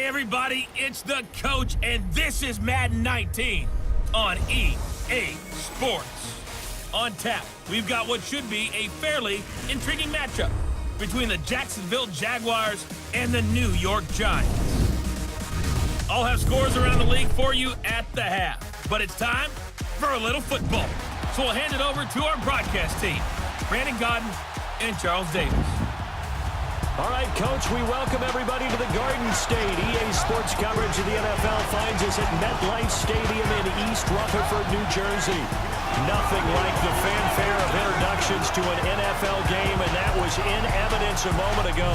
everybody, it's the coach, and this is Madden 19 on EA Sports. On tap, we've got what should be a fairly intriguing matchup between the Jacksonville Jaguars and the New York Giants. I'll have scores around the league for you at the half, but it's time for a little football. So we'll hand it over to our broadcast team, Brandon Godden and Charles Davis. All right, Coach, we welcome everybody to the Garden State. EA Sports coverage of the NFL finds us at MetLife Stadium in East Rutherford, New Jersey. Nothing like the fanfare of introductions to an NFL game, and that was in evidence a moment ago.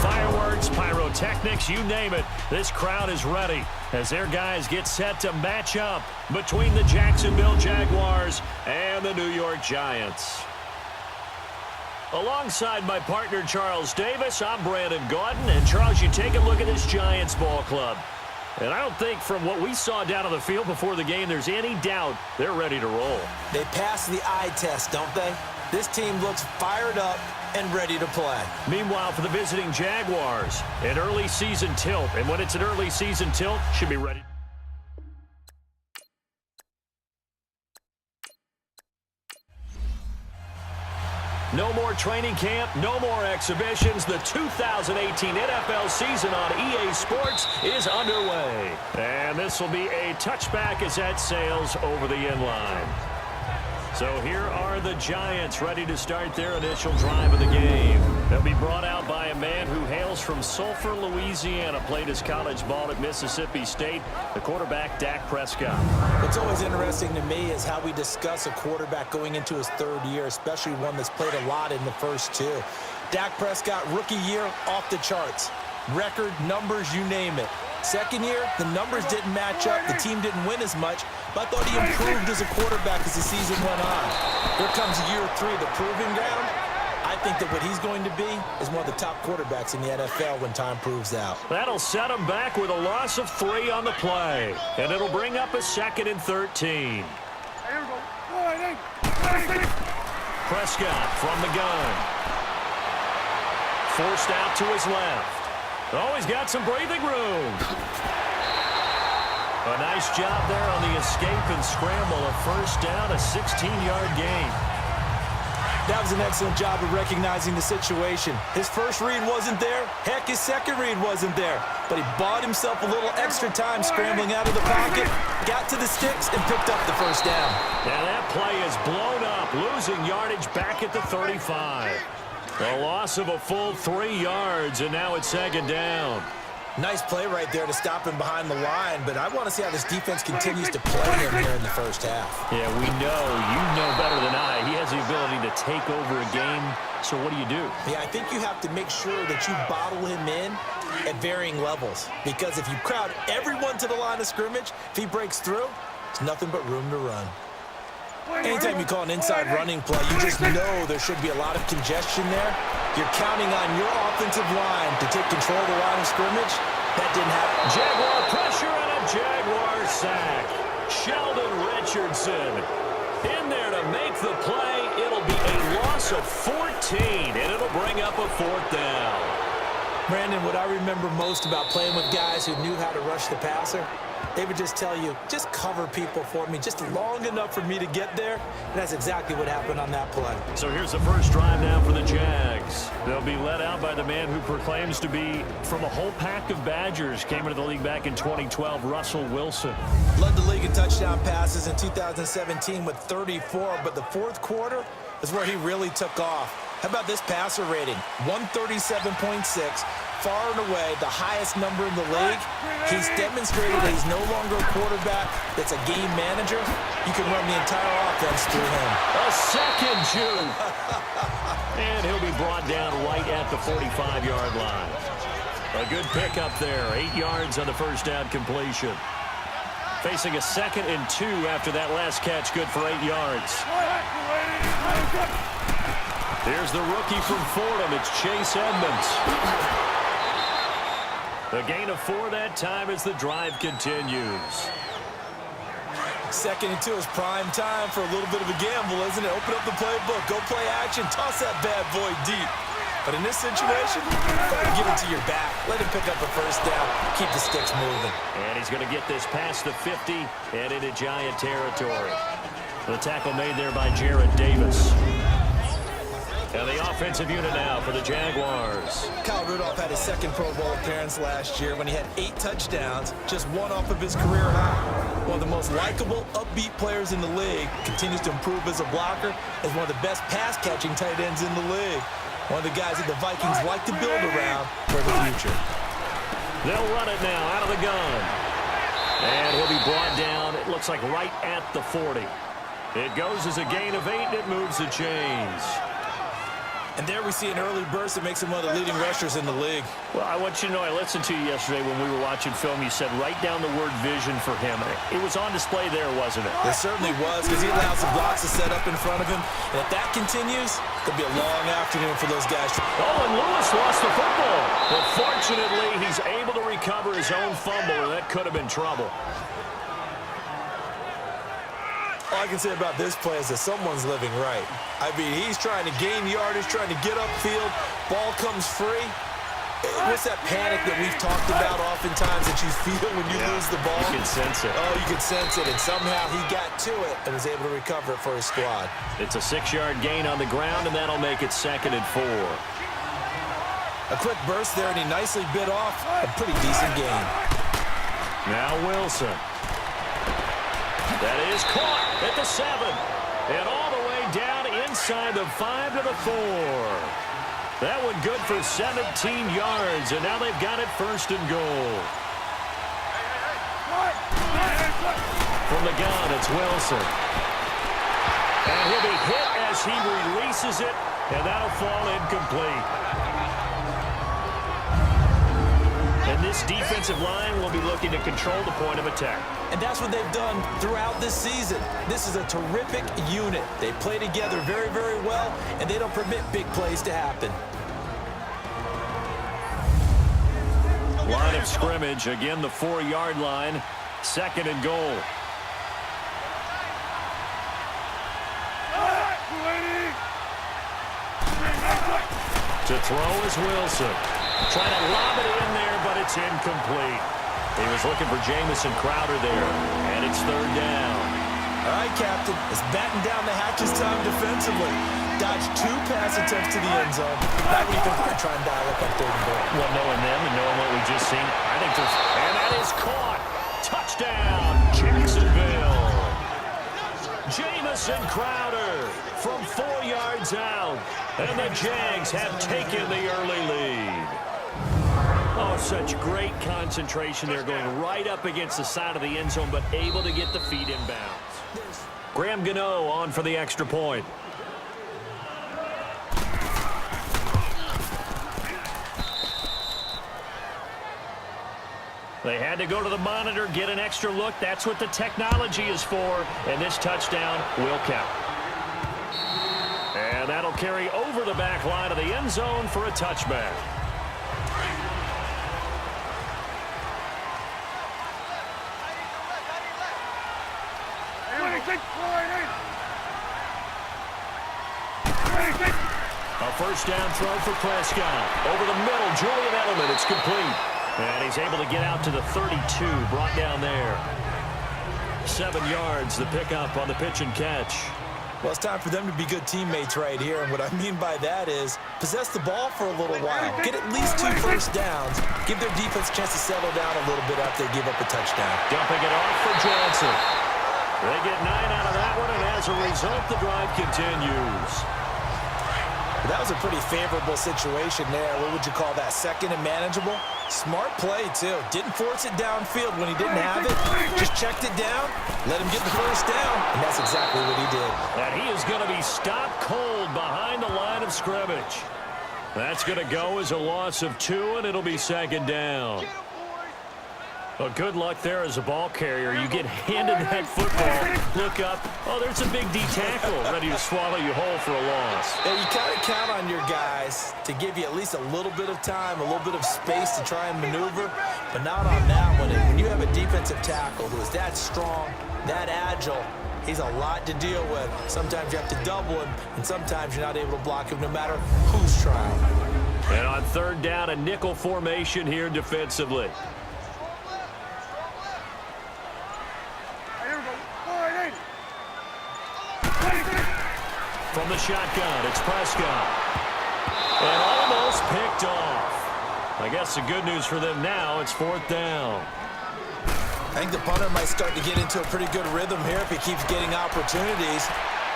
Fireworks, pyrotechnics, you name it. This crowd is ready as their guys get set to match up between the Jacksonville Jaguars and the New York Giants. Alongside my partner, Charles Davis, I'm Brandon Godden. And, Charles, you take a look at this Giants ball club. And I don't think from what we saw down on the field before the game there's any doubt they're ready to roll. They pass the eye test, don't they? This team looks fired up and ready to play. Meanwhile, for the visiting Jaguars, an early season tilt. And when it's an early season tilt, should be ready. No more training camp, no more exhibitions. The 2018 NFL season on EA Sports is underway. And this will be a touchback as that sails over the inline. So here are the Giants ready to start their initial drive of the game. They'll be brought out by a man who hails from Sulphur, Louisiana, played his college ball at Mississippi State, the quarterback Dak Prescott. What's always interesting to me is how we discuss a quarterback going into his third year, especially one that's played a lot in the first two. Dak Prescott, rookie year, off the charts. Record, numbers, you name it. Second year, the numbers didn't match up. The team didn't win as much, but I thought he improved as a quarterback as the season went on. Here comes year three, the proving ground. I think that what he's going to be is one of the top quarterbacks in the NFL when time proves out. That'll set him back with a loss of 3 on the play, and it'll bring up a 2nd and 13. Prescott from the gun. Forced out to his left. Oh, he's got some breathing room. A nice job there on the escape and scramble. A first down, a 16-yard gain. That was an excellent job of recognizing the situation. His first read wasn't there. Heck, his second read wasn't there. But he bought himself a little extra time scrambling out of the pocket, got to the sticks, and picked up the first down. And that play is blown up, losing yardage back at the 35. A loss of a full 3 yards, and now it's 2nd down. Nice play right there to stop him behind the line, but I want to see how this defense continues to play him here in the first half. Yeah, we know. You know better than I. He has the ability to take over a game, so what do you do? Yeah, I think you have to make sure that you bottle him in at varying levels, because if you crowd everyone to the line of scrimmage, if he breaks through, it's nothing but room to run. Anytime you call an inside running play, you just know there should be a lot of congestion there. You're counting on your offensive line to take control of the line of scrimmage. That didn't happen. Jaguar pressure and a Jaguar sack. Sheldon Richardson in there to make the play. It'll be a loss of 14, and it'll bring up a 4th down. Brandon, what I remember most about playing with guys who knew how to rush the passer, they would just tell you, just cover people for me, just long enough for me to get there. And that's exactly what happened on that play. So here's the first drive now for the Jags. They'll be led out by the man who proclaims to be from a whole pack of Badgers. Came into the league back in 2012, Russell Wilson. Led the league in touchdown passes in 2017 with 34, but the fourth quarter is where he really took off. How about this passer rating? 137.6. Far and away the highest number in the league. He's demonstrated that he's no longer a quarterback that's a game manager. You can run the entire offense through him. A second juke. And he'll be brought down right at the 45-yard line. A good pickup there. 8 yards on the first down completion. Facing a 2nd and 2 after that last catch. Good for 8 yards. Here's the rookie from Fordham. It's Chase Edmonds. A gain of 4 that time as the drive continues. 2nd and 2 is prime time for a little bit of a gamble, isn't it? Open up the playbook, go play action, toss that bad boy deep. But in this situation, give it to your back. Let him pick up a first down. Keep the sticks moving. And he's going to get this past the 50 and into Giant territory. The tackle made there by Jarrad Davis. And the offensive unit now for the Jaguars. Kyle Rudolph had his second Pro Bowl appearance last year when he had 8 touchdowns, just one off of his career high. One of the most likable, upbeat players in the league, continues to improve as a blocker, is one of the best pass-catching tight ends in the league. One of the guys that the Vikings like to build around for the future. They'll run it now out of the gun. And he'll be brought down, it looks like right at the 40. It goes as a gain of 8, and it moves the chains. And there we see an early burst that makes him one of the leading rushers in the league. Well, I want you to know, I listened to you yesterday when we were watching film. You said write down the word vision for him. It was on display there, wasn't it? It certainly was, because he allows the blocks to set up in front of him. And if that continues, it'll be a long afternoon for those guys. Oh, and Lewis lost the football. But fortunately, he's able to recover his own fumble, and that could have been trouble. All I can say about this play is that someone's living right. I mean, he's trying to gain yardage, trying to get upfield. Ball comes free. What's that panic that we've talked about oftentimes that you feel when you lose the ball? You can sense it. Oh, you can sense it. And somehow he got to it and was able to recover it for his squad. It's a 6-yard gain on the ground, and that'll make it 2nd and 4. A quick burst there, and he nicely bit off a pretty decent gain. Now Wilson. That is caught at the 7. And all the way down inside the 5 to the 4. That one good for 17 yards. And now they've got it 1st and goal. From the gun, it's Wilson. And he'll be hit as he releases it. And that'll fall incomplete. And this defensive line will be looking to control the point of attack. And that's what they've done throughout this season. This is a terrific unit. They play together very, very well, and they don't permit big plays to happen. Line of scrimmage, again the 4-yard line, 2nd and goal. To throw is Wilson. Trying to lob it in there, but it's incomplete. He was looking for Jamison Crowder there, and it's 3rd down. All right, Captain, it's batten down the hatches time defensively. Dodged 2 pass attempts to the end zone. Now what do you think we're going to try and dial up on 3rd and goal? Well, knowing them and knowing what we just seen, I think there's... And that is caught. Touchdown, Jacksonville. Jamison Crowder from 4 yards out. And the Jags have taken the early lead. Oh, such great concentration there, going right up against the side of the end zone, but able to get the feet in bounds. Graham Gano on for the extra point. They had to go to the monitor, get an extra look. That's what the technology is for, and this touchdown will count. And that'll carry over the back line of the end zone for a touchback. A first down throw for Prescott. Over the middle, Julian Edelman. It's complete. And he's able to get out to the 32, brought down there. 7 yards, the pickup on the pitch and catch. Well, it's time for them to be good teammates right here. And what I mean by that is possess the ball for a little while. Get at least 2 first downs. Give their defense a chance to settle down a little bit after they give up a touchdown. Dumping it off for Johnson. They get 9 out of that one, and as a result, the drive continues. That was a pretty favorable situation there. What would you call that? 2nd and manageable? Smart play, too. Didn't force it downfield when he didn't have it. Just checked it down, let him get the first down, and that's exactly what he did. And he is going to be stopped cold behind the line of scrimmage. That's going to go as a loss of 2, and it'll be 2nd down. Well, good luck there as a ball carrier. You get handed that football, look up, oh, there's a big D tackle ready to swallow you whole for a loss. Yeah, you kind of count on your guys to give you at least a little bit of time, a little bit of space to try and maneuver, but not on that one. And when you have a defensive tackle who is that strong, that agile, he's a lot to deal with. Sometimes you have to double him, and sometimes you're not able to block him no matter who's trying. And on third down, a nickel formation here defensively. From the shotgun, it's Prescott. And almost picked off. I guess the good news for them now, it's fourth down. I think the punter might start to get into a pretty good rhythm here if he keeps getting opportunities.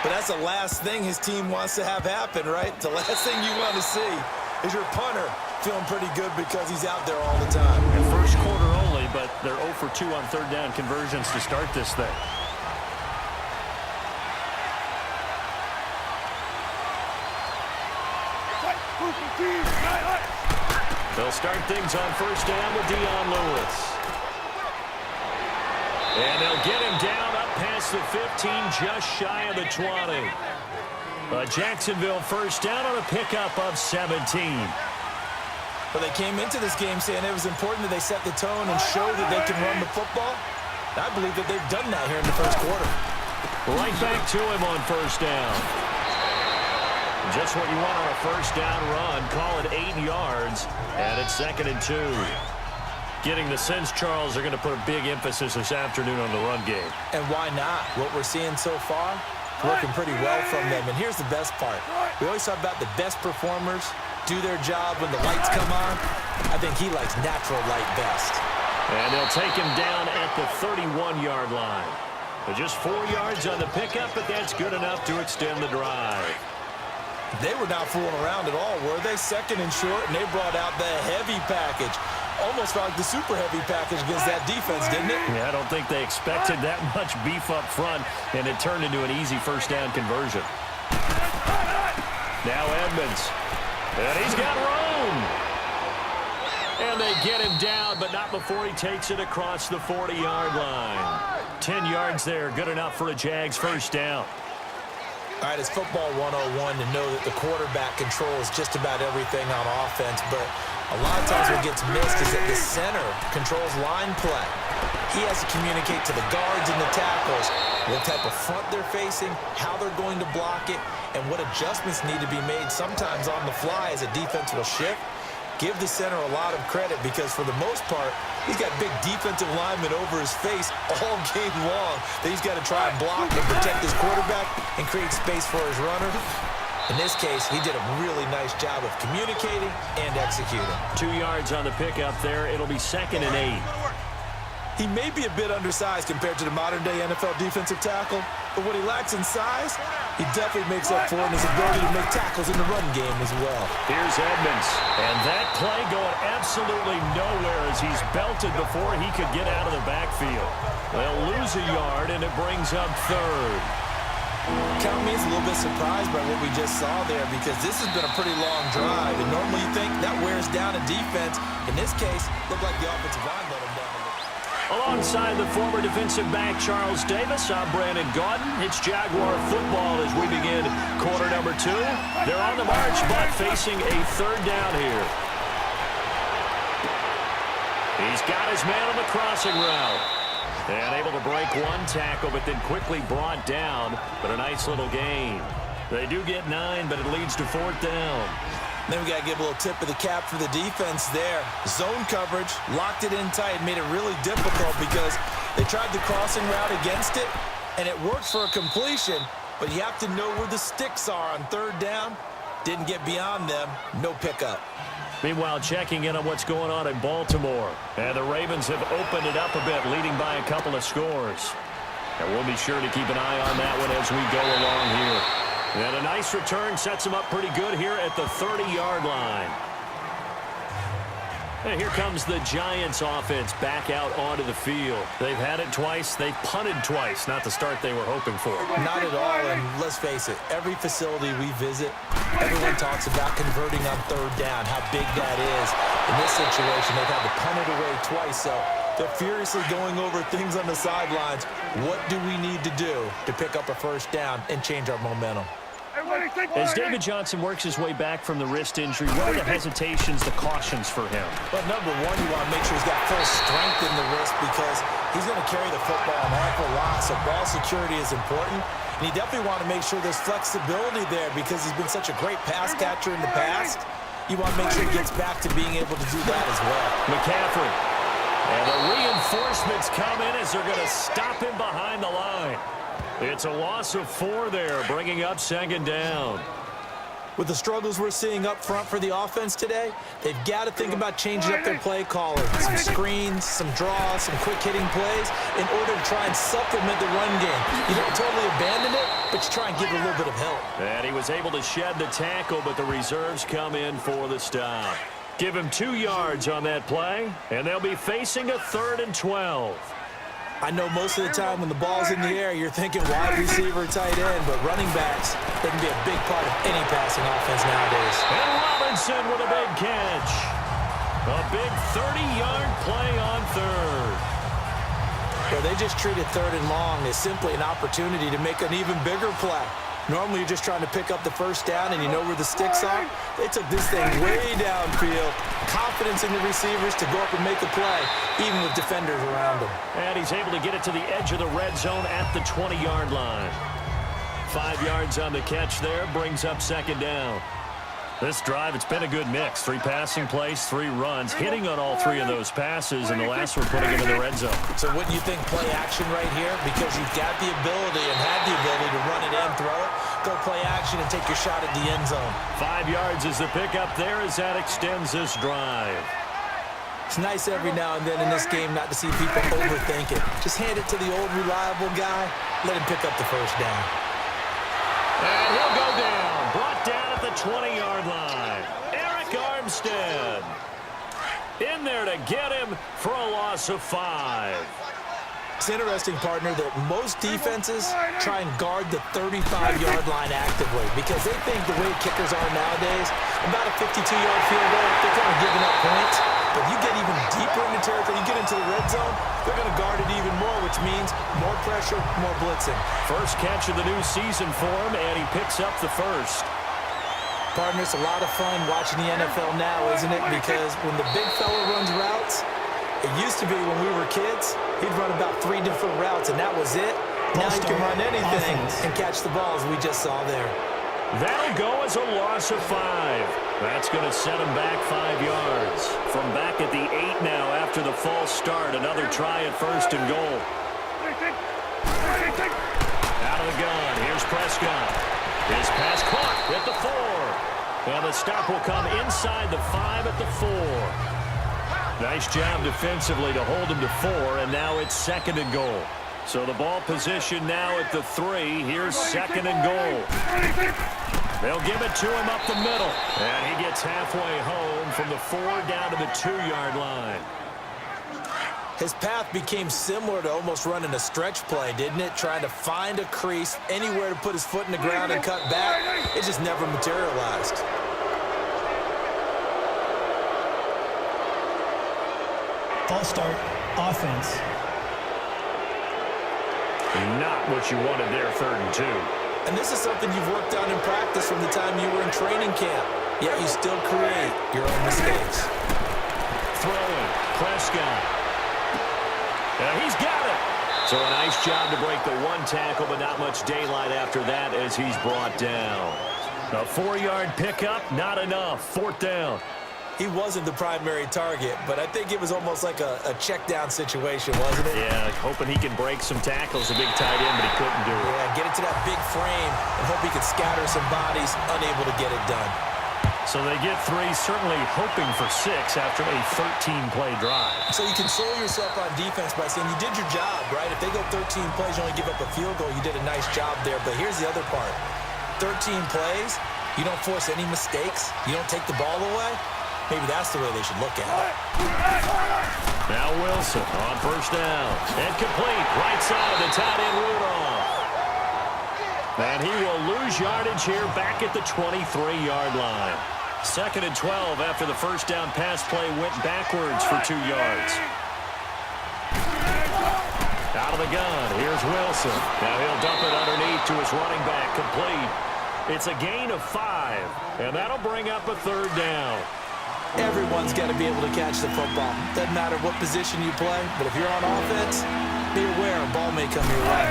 But that's the last thing his team wants to have happen, right? The last thing you want to see is your punter feeling pretty good because he's out there all the time. And first quarter only, but they're 0 for 2 on third down conversions to start this thing. They'll start things on first down with Dion Lewis. And they'll get him down up past the 15, just shy of the 20. Jacksonville first down on a pickup of 17. But they came into this game saying it was important that they set the tone and show that they can run the football. I believe that they've done that here in the first quarter. Right back to him on first down. Just what you want on a first down run. Call it 8 yards, and it's 2nd and 2. Getting the sense, Charles, they're going to put a big emphasis this afternoon on the run game. And why not? What we're seeing so far, working pretty well from them. And here's the best part. We always talk about the best performers do their job when the lights come on. I think he likes natural light best. And they'll take him down at the 31-yard line. But just 4 yards on the pickup, but that's good enough to extend the drive. They were not fooling around at all, were they? 2nd and short, and they brought out the heavy package. Almost felt like the super heavy package against that defense, didn't it? Yeah, I don't think they expected that much beef up front, and it turned into an easy first down conversion. Now Edmonds. And he's got room. And they get him down, but not before he takes it across the 40-yard line. 10 yards there, good enough for a Jags first down. All right, it's football 101 to know that the quarterback controls just about everything on offense, but a lot of times what gets missed is that the center controls line play. He has to communicate to the guards and the tackles what type of front they're facing, how they're going to block it, and what adjustments need to be made sometimes on the fly as a defense will shift. Give the center a lot of credit because for the most part, he's got big defensive linemen over his face all game long that he's got to try and block and protect his quarterback and create space for his runner. In this case, he did a really nice job of communicating and executing. 2 yards on the pickup there. It'll be 2nd and 8. He may be a bit undersized compared to the modern-day NFL defensive tackle, but what he lacks in size, he definitely makes up for in his ability to make tackles in the run game as well. Here's Edmonds, and that play going absolutely nowhere as he's belted before he could get out of the backfield. They'll lose a yard, and it brings up 3rd. Count me as a little bit surprised by what we just saw there because this has been a pretty long drive, and normally you think that wears down a defense. In this case, looked like the offensive line let him down. Alongside the former defensive back Charles Davis, I'm Brandon Gaudin. It's Jaguar football as we begin quarter number 2. They're on the march, but facing a 3rd down here. He's got his man on the crossing route. And able to break one tackle, but then quickly brought down. But a nice little gain. They do get 9, but it leads to 4th down. Then we got to give a little tip of the cap for the defense there. Zone coverage, locked it in tight, made it really difficult because they tried the crossing route against it, and it worked for a completion, but you have to know where the sticks are on 3rd down. Didn't get beyond them, no pickup. Meanwhile, checking in on what's going on in Baltimore. And the Ravens have opened it up a bit, leading by a couple of scores. And we'll be sure to keep an eye on that one as we go along here. And a nice return sets him up pretty good here at the 30-yard line. And here comes the Giants offense back out onto the field. They've had it twice. They've punted twice. Not the start they were hoping for. Not at all, and let's face it, every facility we visit, everyone talks about converting on 3rd down, how big that is. In this situation, they've had to punt it away twice, so they're furiously going over things on the sidelines. What do we need to do to pick up a 1st down and change our momentum? As David Johnson works his way back from the wrist injury, what are the hesitations, the cautions for him? Well, number one, you want to make sure he's got full strength in the wrist because he's going to carry the football an awful lot, so ball security is important. And you definitely want to make sure there's flexibility there because he's been such a great pass catcher in the past. you want to make sure he gets back to being able to do that as well. McCaffrey. And the reinforcements come in as they're going to stop him behind the line. It's a loss of 4 there, bringing up second down. With the struggles we're seeing up front for the offense today, they've got to think about changing up their play calling. Some screens, some draws, some quick-hitting plays in order to try and supplement the run game. You don't totally abandon it, but you try and give it a little bit of help. And he was able to shed the tackle, but the reserves come in for the stop. Give him 2 yards on that play, and they'll be facing a 3rd and 12. I know most of the time when the ball's in the air, you're thinking wide receiver, tight end, but running backs, they can be a big part of any passing offense nowadays. And Robinson with a big catch. A big 30-yard play on 3rd. Well, they just treated 3rd and long as simply an opportunity to make an even bigger play. Normally, you're just trying to pick up the first down and you know where the sticks are. They took this thing way downfield. Confidence in the receivers to go up and make a play, even with defenders around them. And he's able to get it to the edge of the red zone at the 20-yard line. 5 yards on the catch there, brings up second down. This drive, it's been a good mix. 3 passing plays, 3 runs, hitting on all 3 of those passes, and the last one putting him in the red zone. So wouldn't you think play action right here? Because you've got the ability and had the ability to run it in, throw it, go play action and take your shot at the end zone. 5 yards is the pickup there as that extends this drive. It's nice every now and then in this game not to see people overthink it. Just hand it to the old reliable guy, let him pick up the first down. And he'll go down, brought down at the 20-yard line. Eric Armstead in there to get him for a loss of 5. It's interesting, partner, that most defenses try and guard the 35-yard line actively because they think the way kickers are nowadays, about a 52-yard field goal, they're kind of giving up points. But you get even deeper in the territory, you get into the red zone, they're going to guard it even more, which means more pressure, more blitzing. First catch of the new season for him, and he picks up the first. Partner, it's a lot of fun watching the NFL now, isn't it? Because when the big fella runs routes, it used to be when we were kids, he'd run about 3 different routes, and that was it. Now he can run anything and catch the balls we just saw there. That'll go as a loss of 5. That's going to set him back 5 yards. From back at the 8 now after the false start, another try at 1st and goal. Out of the gun, here's Prescott. His pass caught at the 4. And the stop will come inside the 5 at the 4. Nice job defensively to hold him to 4, and now it's 2nd and goal. So the ball position now at the 3. Here's 2nd and goal. They'll give it to him up the middle. And he gets halfway home from the 4 down to the 2-yard line. His path became similar to almost running a stretch play, didn't it? Trying to find a crease, anywhere to put his foot in the ground and cut back. It just never materialized. False start, offense. Not what you wanted there, 3rd and 2. And this is something you've worked on in practice from the time you were in training camp. Yet you still create your own mistakes. Throwing, Prescott. And he's got it. So a nice job to break the 1 tackle, but not much daylight after that as he's brought down. A 4-yard pickup, not enough. 4th down. He wasn't the primary target, but I think it was almost like a check-down situation, wasn't it? Yeah, hoping he can break some tackles, a big tight end, but he couldn't do it. Yeah, get it to that big frame and hope he could scatter some bodies, unable to get it done. So they get 3, certainly hoping for 6 after a 13-play drive. So you console yourself on defense by saying you did your job, right? If they go 13 plays, you only give up a field goal, you did a nice job there. But here's the other part. 13 plays, you don't force any mistakes, you don't take the ball away. Maybe that's the way they should look at it. Now Wilson on 1st down. And complete. Right side, the tight end Rudolph. And he will lose yardage here back at the 23-yard line. 2nd and 12 after the 1st down pass play went backwards for 2 yards. Out of the gun. Here's Wilson. Now he'll dump it underneath to his running back. Complete. It's a gain of 5. And that'll bring up a 3rd down. Everyone's got to be able to catch the football. Doesn't matter what position you play, but if you're on offense, be aware a ball may come your way.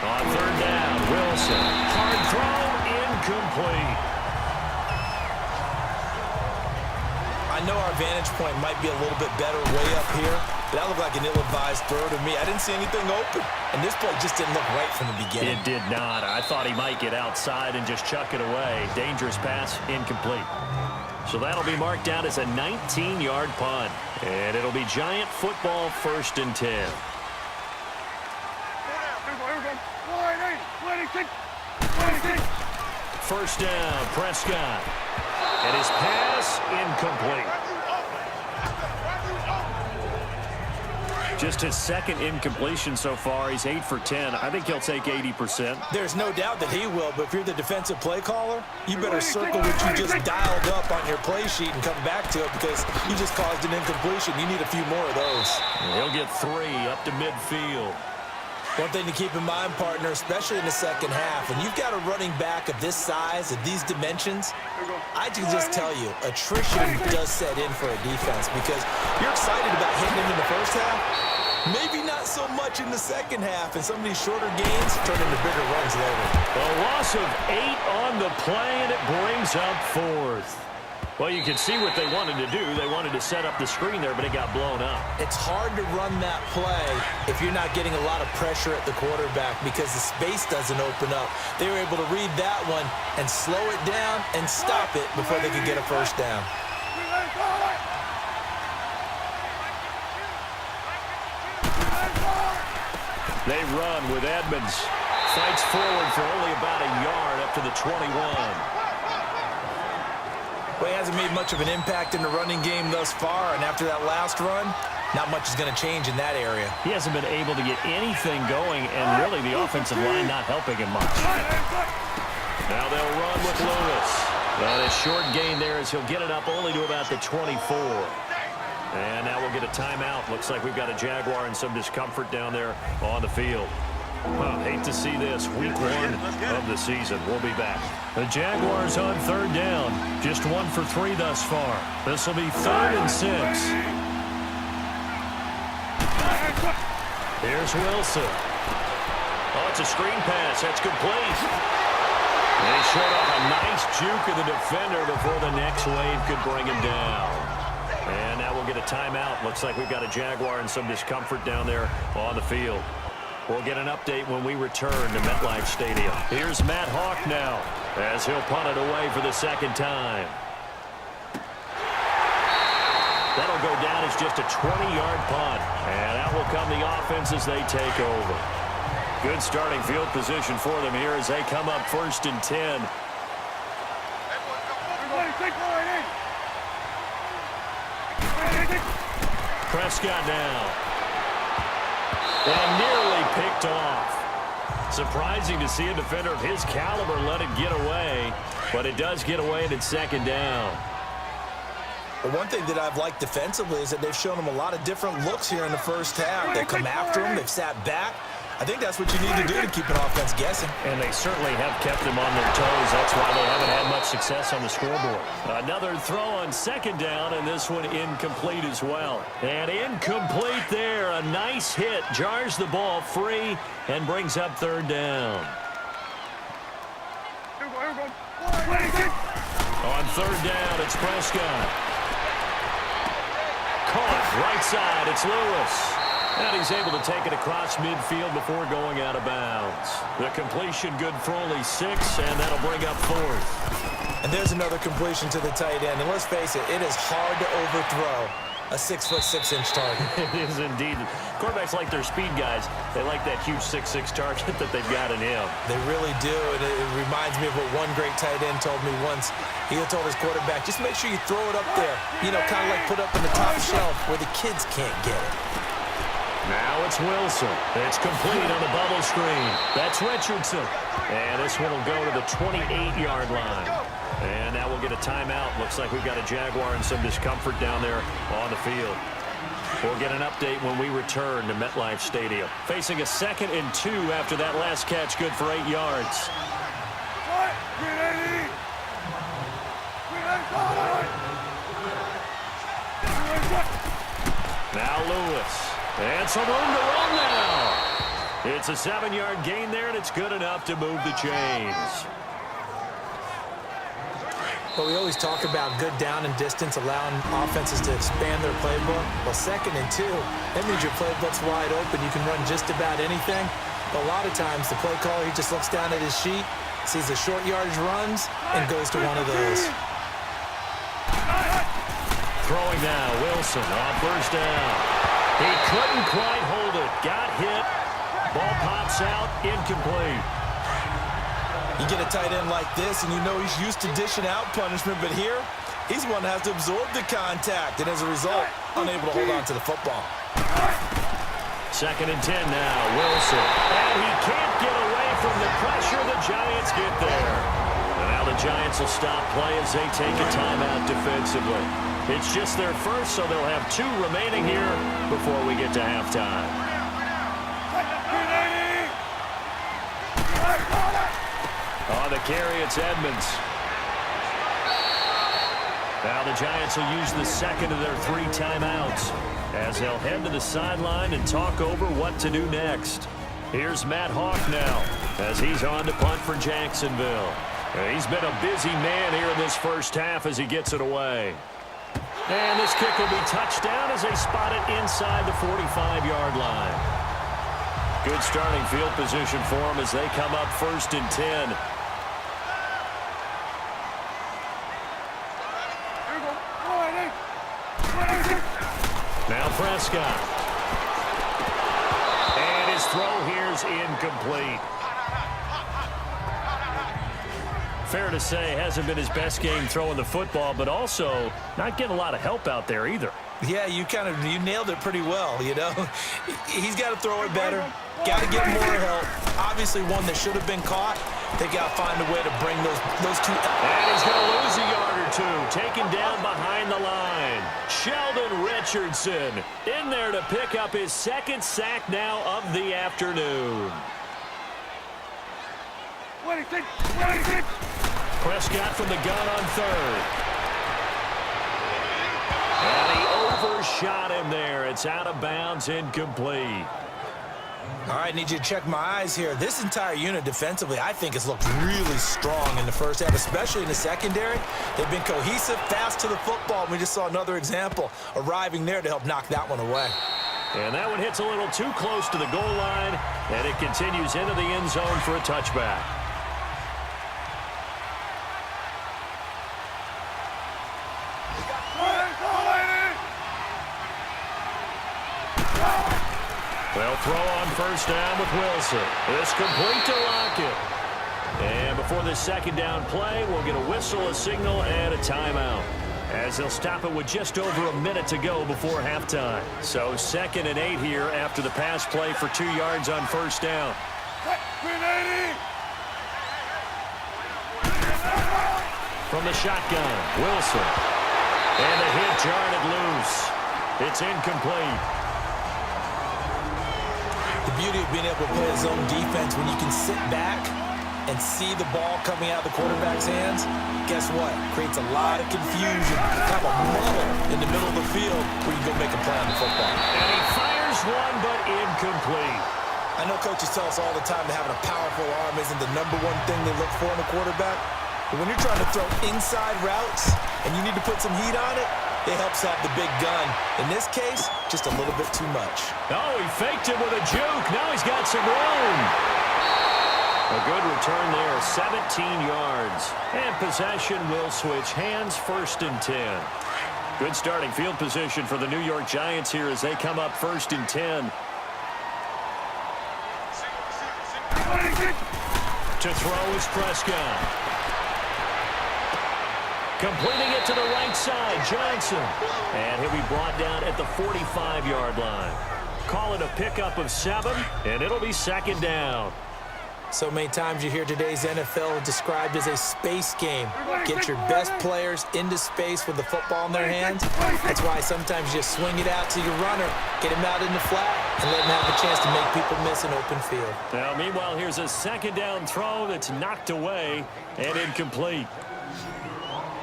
On 3rd down, Wilson. Hard throw, incomplete. I know our vantage point might be a little bit better way up here, but that looked like an ill-advised throw to me. I didn't see anything open, and this play just didn't look right from the beginning. It did not. I thought he might get outside and just chuck it away. Dangerous pass, incomplete. So that'll be marked down as a 19-yard punt, and it'll be Giant football 1st and 10. First down, Prescott. And his pass, incomplete. Just his second incompletion so far. He's 8 for 10. I think he'll take 80%. There's no doubt that he will, but if you're the defensive play caller, you better circle what you just dialed up on your play sheet and come back to it because you just caused an incompletion. You need a few more of those. He'll get 3 up to midfield. One thing to keep in mind, partner, especially in the second half, when you've got a running back of this size, of these dimensions, I can just tell you, attrition does set in for a defense because you're excited about hitting him in the first half, maybe not so much in the second half, and some of these shorter gains turn into bigger runs later. A loss of 8 on the play, and it brings up 4th. Well, you can see what they wanted to do. They wanted to set up the screen there, but it got blown up. It's hard to run that play if you're not getting a lot of pressure at the quarterback because the space doesn't open up. They were able to read that one and slow it down and stop it before they could get a first down. They run with Edmonds. Fights forward for only about a yard up to the 21. Well, he hasn't made much of an impact in the running game thus far, and after that last run, not much is going to change in that area. He hasn't been able to get anything going, and really the offensive line not helping him much. Now they'll run with Lewis. But a short gain there as he'll get it up only to about the 24. And now we'll get a timeout. Looks like we've got a Jaguar and some discomfort down there on the field. Well, hate to see this. Week 1 of the season. We'll be back. The Jaguars on 3rd down. Just 1 for 3 thus far. This will be 3rd and 6. Here's Wilson. Oh, it's a screen pass. That's complete. And he showed off a nice juke of the defender before the next wave could bring him down. And now we'll get a timeout. Looks like we've got a Jaguar and some discomfort down there on the field. We'll get an update when we return to MetLife Stadium. Here's Matt Hawk now as he'll punt it away for the second time. That'll go down as just a 20-yard punt. And out will come the offense as they take over. Good starting field position for them here as they come up 1st and 10. Prescott now. And nearly picked off. Surprising to see a defender of his caliber let it get away, but it does get away and it's 2nd down. But one thing that I've liked defensively is that they've shown him a lot of different looks here in the first half. They've come after him. They've sat back. I think that's what you need to do to keep an offense guessing. And they certainly have kept them on their toes. That's why they haven't had much success on the scoreboard. Another throw on 2nd down, and this one incomplete as well. And incomplete there. A nice hit. Jars the ball free and brings up 3rd down. On 3rd down, it's Prescott. Caught right side. It's Lewis. And he's able to take it across midfield before going out of bounds. The completion good for only 6, and that'll bring up 4th. And there's another completion to the tight end. And let's face it, it is hard to overthrow a 6'6" target. It is indeed. Quarterbacks like their speed guys. They like that huge 6'6" target that they've got in him. They really do, and it reminds me of what one great tight end told me once. He had told his quarterback, just make sure you throw it up there. You know, kind of like put up in the top shelf where the kids can't get it. Now it's Wilson. It's complete on the bubble screen. That's Richardson. And this one will go to the 28-yard line. And now we'll get a timeout. Looks like we've got a Jaguar and some discomfort down there on the field. We'll get an update when we return to MetLife Stadium. Facing a 2nd and 2 after that last catch, good for 8 yards. Now Lewis. And some room to run now. It's a 7-yard gain there, and it's good enough to move the chains. Well, we always talk about good down and distance, allowing offenses to expand their playbook. Well, 2nd and 2, that means your playbook's wide open. You can run just about anything. But a lot of times, the play caller, he just looks down at his sheet, sees the short yardage runs, and goes to one of those. Throwing now, Wilson on first down. He couldn't quite hold it. Got hit. Ball pops out, incomplete. You get a tight end like this, and you know he's used to dishing out punishment, but here, he's one that has to absorb the contact, and as a result, unable to hold on to the football. 2nd and 10 now, Wilson. And he can't get away from the pressure. The Giants get there. And now the Giants will stop play as they take a timeout defensively. It's just their first, so they'll have 2 remaining here before we get to halftime. On the carry, it's Edmonds. Now the Giants will use the second of their 3 timeouts as they'll head to the sideline and talk over what to do next. Here's Matt Hawk now as he's on to punt for Jacksonville. He's been a busy man here in this first half as he gets it away. And this kick will be touched down as they spot it inside the 45-yard line. Good starting field position for them as they come up 1st and 10. Now Prescott. And his throw here's incomplete. Fair to say, hasn't been his best game throwing the football, but also not getting a lot of help out there either. Yeah, you nailed it pretty well, you know. He's got to throw it better. Got to get more help. Obviously one that should have been caught. They got to find a way to bring those 2. And he's going to lose a yard or 2. Taken down behind the line. Sheldon Richardson in there to pick up his 2nd sack now of the afternoon. Prescott from the gun on 3rd. And he overshot him there. It's out of bounds, incomplete. All right, need you to check my eyes here. This entire unit defensively, I think, has looked really strong in the first half, especially in the secondary. They've been cohesive, fast to the football. We just saw another example arriving there to help knock that one away. And that one hits a little too close to the goal line, and it continues into the end zone for a touchback. They'll throw on first down with Wilson. It's complete to Lockett. And before the 2nd down play, we'll get a whistle, a signal, and a timeout, as they'll stop it with just over a minute to go before halftime. So 2nd and 8 here after the pass play for 2 yards on first down. From the shotgun, Wilson. And the hit jarred it loose. It's incomplete. The beauty of being able to play a zone defense when you can sit back and see the ball coming out of the quarterback's hands, guess what? Creates a lot of confusion, kind of a muddle in the middle of the field where you go make a play on the football. And he fires one, but incomplete. I know coaches tell us all the time that having a powerful arm isn't the #1 thing they look for in a quarterback. But when you're trying to throw inside routes and you need to put some heat on it, it helps have the big gun. In this case, just a little bit too much. Oh, he faked it with a juke. Now he's got some room. A good return there, 17 yards. And possession will switch hands, 1st and 10. Good starting field position for the New York Giants here as they come up 1st and 10. To throw is Prescott. Completing it to the right side, Johnson. And he'll be brought down at the 45-yard line. Call it a pickup of 7, and it'll be 2nd down. So many times you hear today's NFL described as a space game. Get your best players into space with the football in their hands. That's why sometimes you just swing it out to your runner, get him out in the flat, and let him have a chance to make people miss an open field. Now, meanwhile, here's a 2nd down throw that's knocked away and incomplete.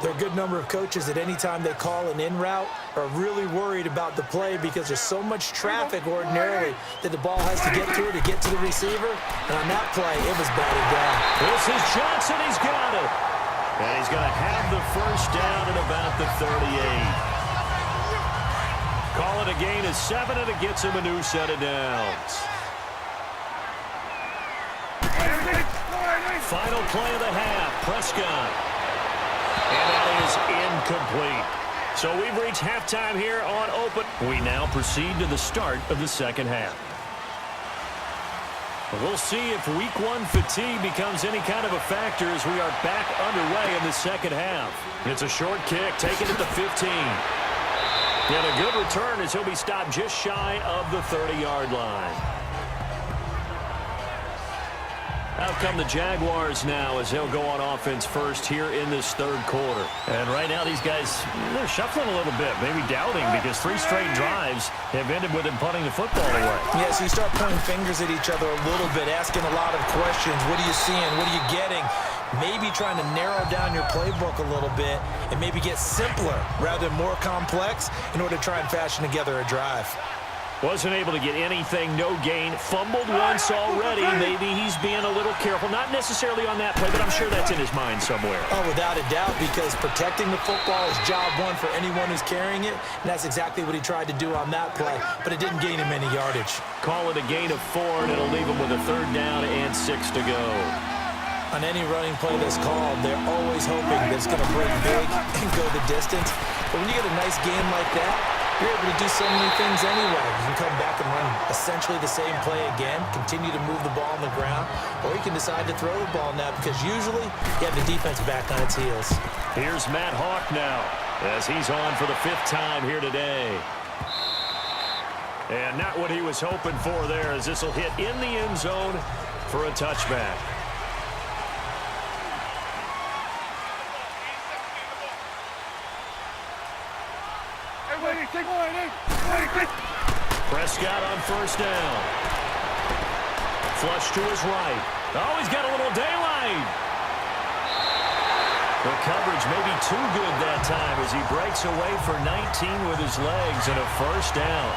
There are a good number of coaches at any time they call an in route are really worried about the play because there's so much traffic ordinarily that the ball has to get through to get to the receiver. And on that play, it was batted down. This is Johnson. He's got it. And he's going to have the first down at about the 38. Call it a gain of 7, and it gets him a new set of downs. Final play of the half, Prescott. And that is incomplete. So we've reached halftime here on Open. We now proceed to the start of the second half. We'll see if week 1 fatigue becomes any kind of a factor as we are back underway in the second half. It's a short kick taken at the 15. And a good return as he'll be stopped just shy of the 30-yard line. Out come the Jaguars now as they'll go on offense first here in this third quarter. And right now these guys, they're shuffling a little bit, maybe doubting because 3 straight drives have ended with them punting the football away. Yeah, so you start pointing fingers at each other a little bit, asking a lot of questions. What are you seeing? What are you getting? Maybe trying to narrow down your playbook a little bit and maybe get simpler rather than more complex in order to try and fashion together a drive. Wasn't able to get anything, no gain. Fumbled once already. Maybe he's being a little careful. Not necessarily on that play, but I'm sure that's in his mind somewhere. Oh, without a doubt, because protecting the football is job 1 for anyone who's carrying it, and that's exactly what he tried to do on that play, but it didn't gain him any yardage. Call it a gain of 4, and it'll leave him with a 3rd down and 6 to go. On any running play that's called, they're always hoping that it's going to break big and go the distance. But when you get a nice game like that, you're able to do so many things anyway. You can come back and run essentially the same play again, continue to move the ball on the ground, or you can decide to throw the ball now because usually you have the defense back on its heels. Here's Matt Hawk now as he's on for the 5th time here today. And not what he was hoping for there as this will hit in the end zone for a touchback. Prescott on 1st down. Flush to his right. Oh, he's got a little daylight. The coverage may be too good that time as he breaks away for 19 with his legs and a 1st down.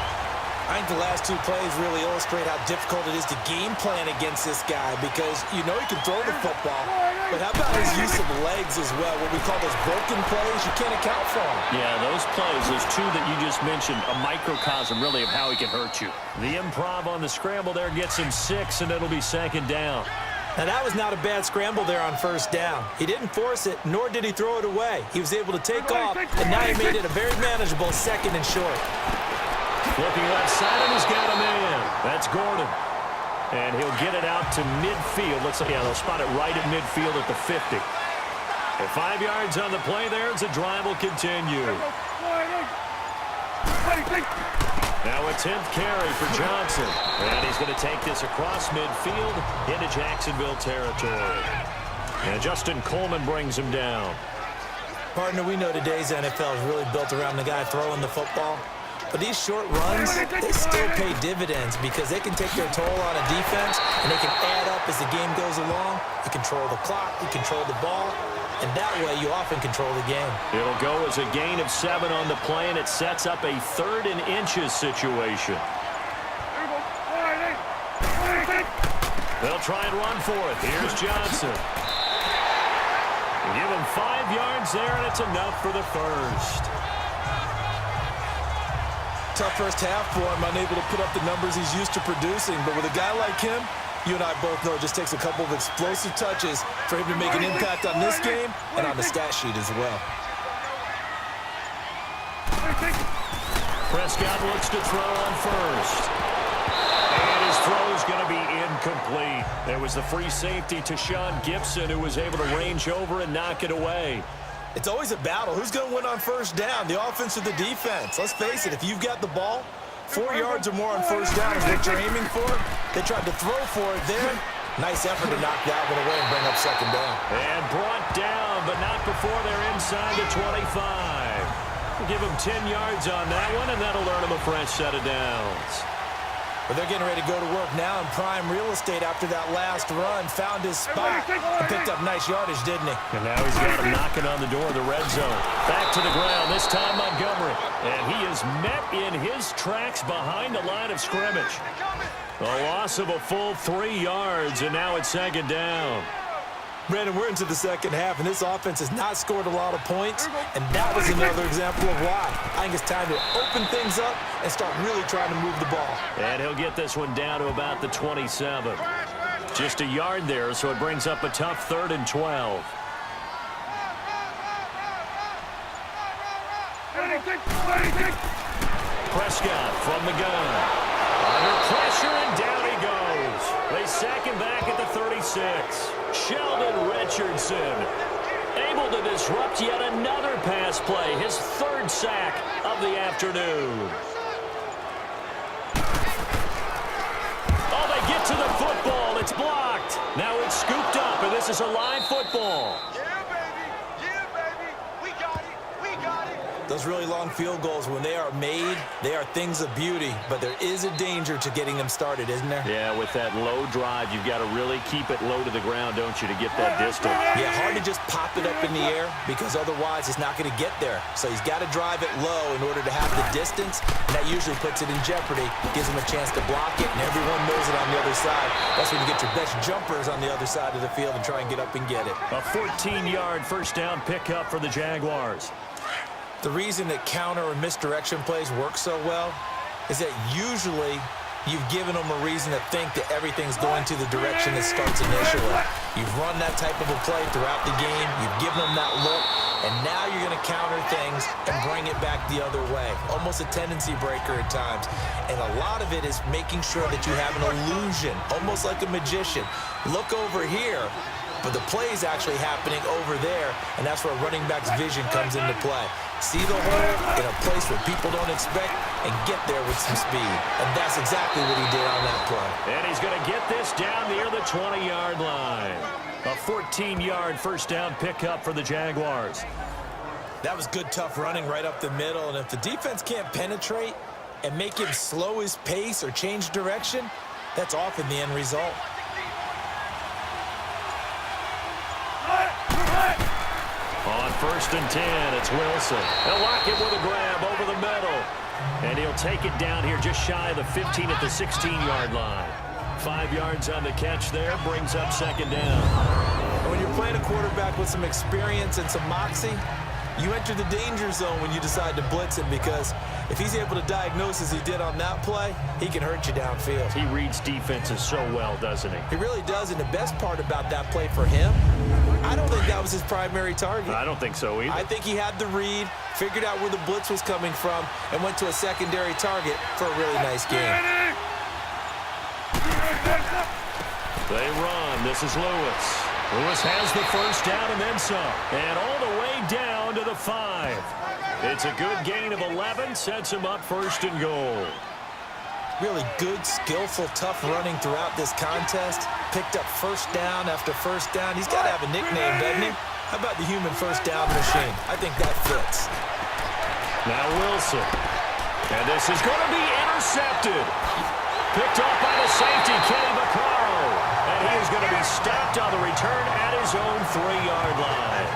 I think the last 2 plays really illustrate how difficult it is to game plan against this guy because you know he can throw the football, but how about his use of legs as well? What we call those broken plays, you can't account for them. Yeah, those plays, those 2 that you just mentioned, a microcosm really of how he can hurt you. The improv on the scramble there gets him 6, and it'll be 2nd down. Now that was not a bad scramble there on 1st down. He didn't force it, nor did he throw it away. He was able to take off, and now he made it a very manageable 2nd and short. Looking left side, and he's got a man. That's Gordon. And he'll get it out to midfield. Looks like, yeah, they'll spot it right at midfield at the 50. And 5 yards on the play there as the drive will continue. Now a 10th carry for Johnson. And he's going to take this across midfield into Jacksonville territory. And Justin Coleman brings him down. Partner, we know today's NFL is really built around the guy throwing the football. But these short runs, they still pay dividends because they can take their toll on a defense and they can add up as the game goes along. You control the clock, you control the ball, and that way you often control the game. It'll go as a gain of 7 on the play, and it sets up a 3rd and inches situation. They'll try and run for it. Here's Johnson. Give him 5 yards there, and it's enough for the 1st. Tough first half for him, unable to put up the numbers he's used to producing. But with a guy like him, you and I both know it just takes a couple of explosive touches for him to make an impact on this game and on the stat sheet as well. Prescott looks to throw on 1st. And his throw is going to be incomplete. There was the free safety to Sean Gibson who was able to range over and knock it away. It's always a battle. Who's going to win on 1st down, the offense or the defense? Let's face it, if you've got the ball, 4 yards or more on 1st down is what you're aiming for. They tried to throw for it there. Nice effort to knock that one away and bring up 2nd down. And brought down, but not before they're inside the 25. We'll give them 10 yards on that one, and that'll earn them a fresh set of downs. But they're getting ready to go to work now in prime real estate after that last run. Found his spot and picked up nice yardage, didn't he? And now he's got him knocking on the door of the red zone. Back to the ground, this time Montgomery. And he is met in his tracks behind the line of scrimmage. A loss of a full 3 yards, and now it's 2nd down. Brandon, we're into the second half, and this offense has not scored a lot of points, and that was another example of why. I think it's time to open things up and start really trying to move the ball. And he'll get this one down to about the 27. Just a yard there, so it brings up a tough 3rd and 12. Prescott from the gun. Under pressure, and down he goes. They sack him back at the 36. Sheldon Richardson able to disrupt yet another pass play. His 3rd sack of the afternoon. Oh, they get to the football. It's blocked. Now it's scooped up, and this is a live football. Those really long field goals, when they are made, they are things of beauty, but there is a danger to getting them started, isn't there? Yeah, with that low drive, you've got to really keep it low to the ground, don't you, to get that distance? Yeah, hard to just pop it up in the air because otherwise it's not going to get there. So he's got to drive it low in order to have the distance, and that usually puts it in jeopardy, gives him a chance to block it, and everyone knows it on the other side. That's when you get your best jumpers on the other side of the field and try and get up and get it. A 14-yard first down pickup for the Jaguars. The reason that counter or misdirection plays work so well is that usually you've given them a reason to think that everything's going to the direction it starts initially. You've run that type of a play throughout the game. You've given them that look, and now you're going to counter things and bring it back the other way. Almost a tendency breaker at times. And a lot of it is making sure that you have an illusion, almost like a magician. Look over here. But the play is actually happening over there, and that's where running back's vision comes into play. See the hole in a place where people don't expect and get there with some speed. And that's exactly what he did on that play. And he's going to get this down near the 20-yard line. A 14-yard first down pickup for the Jaguars. That was good, tough running right up the middle. And if the defense can't penetrate and make him slow his pace or change direction, that's often the end result. On 1st and 10, it's Wilson. They'll lock him with a grab over the middle. And he'll take it down here just shy of the 15 at the 16-yard line. 5 yards on the catch there, brings up 2nd down. When you're playing a quarterback with some experience and some moxie, you enter the danger zone when you decide to blitz him, because if he's able to diagnose as he did on that play, he can hurt you downfield. He reads defenses so well, doesn't he? He really does, and the best part about that play for him, I don't think that was his primary target. I don't think so either. I think he had the read, figured out where the blitz was coming from, and went to a secondary target for a really nice game. They run. This is Lewis. Lewis has the first down and then some. And all the way down to the 5. It's a good gain of 11. Sets him up 1st and goal. Really good, skillful, tough running throughout this contest. Picked up first down after first down. He's got to have a nickname, doesn't he? How about the human first down machine? I think that fits. Now Wilson. And this is going to be intercepted. Picked off by the safety, Kenny Vaccaro. And he is going to be stopped on the return at his own 3-yard line.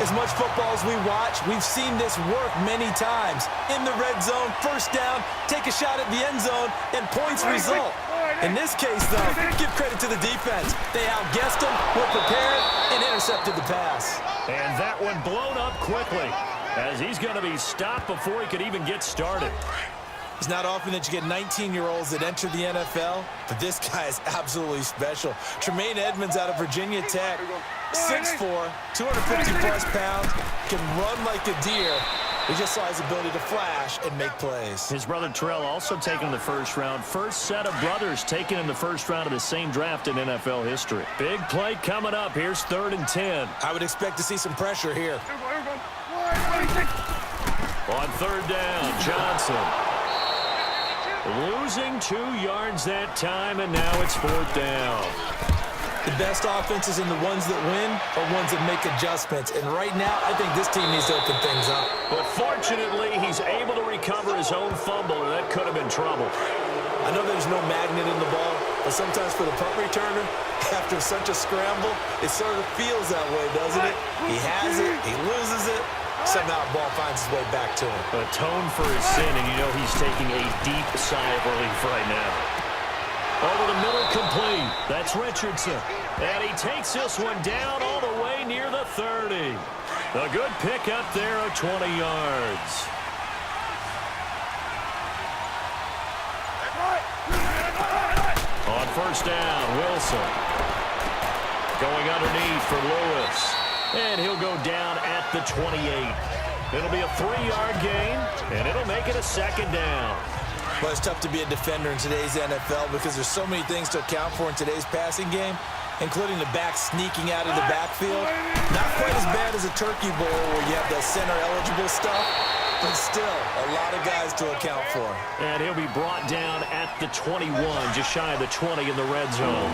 As much football as we watch, we've seen this work many times. In the red zone, first down, take a shot at the end zone, and points result. In this case, though, give credit to the defense. They outguessed him, were prepared, and intercepted the pass. And that one blown up quickly, as he's going to be stopped before he could even get started. It's not often that you get 19-year-olds that enter the NFL, but this guy is absolutely special. Tremaine Edmonds out of Virginia Tech, 6'4", 250-plus pounds, can run like a deer. We just saw his ability to flash and make plays. His brother Terrell also taken in the first round. First set of brothers taken in the first round of the same draft in NFL history. Big play coming up. Here's 3rd and 10. I would expect to see some pressure here. On 3rd down, Johnson. Losing 2 yards that time, and now it's 4th down. The best offenses and the ones that win are ones that make adjustments. And right now, I think this team needs to open things up. But fortunately, he's able to recover his own fumble, and that could have been trouble. I know there's no magnet in the ball, but sometimes for the punt returner, after such a scramble, it sort of feels that way, doesn't it? He has it, he loses it. Somehow the ball finds its way back to him. Atone for his sin, and you know he's taking a deep sigh of relief right now. Over the middle, complete. That's Richardson. And he takes this one down all the way near the 30. A good pickup there of 20 yards. On first down, Wilson. Going underneath for Lewis. And he'll go down at the 28. It'll be a 3-yard gain, and it'll make it a second down. Well, it's tough to be a defender in today's NFL because there's so many things to account for in today's passing game, including the back sneaking out of the backfield. Not quite as bad as a turkey bowl where you have the center-eligible stuff, but still a lot of guys to account for. And he'll be brought down at the 21, just shy of the 20 in the red zone.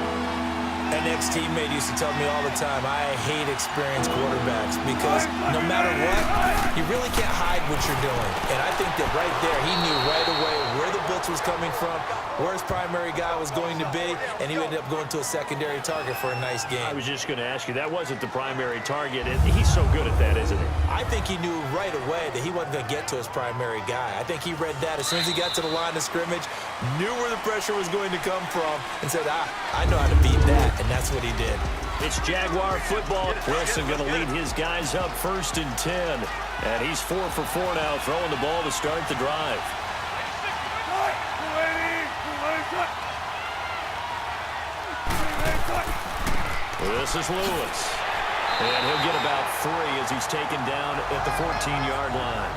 An ex-teammate used to tell me all the time, I hate experienced quarterbacks because no matter what, you really can't hide what you're doing. And I think that right there, he knew right away where the blitz was coming from, where his primary guy was going to be, and he ended up going to a secondary target for a nice game. I was just going to ask you, that wasn't the primary target. He's so good at that, isn't he? I think he knew right away that he wasn't going to get to his primary guy. I think he read that as soon as he got to the line of scrimmage, knew where the pressure was going to come from, and said, I know how to beat that. And that's what he did. It's Jaguar football. Wilson going to lead his guys up 1st and 10. And he's 4 for 4 now, throwing the ball to start the drive. This is Lewis. And he'll get about 3 as he's taken down at the 14-yard line.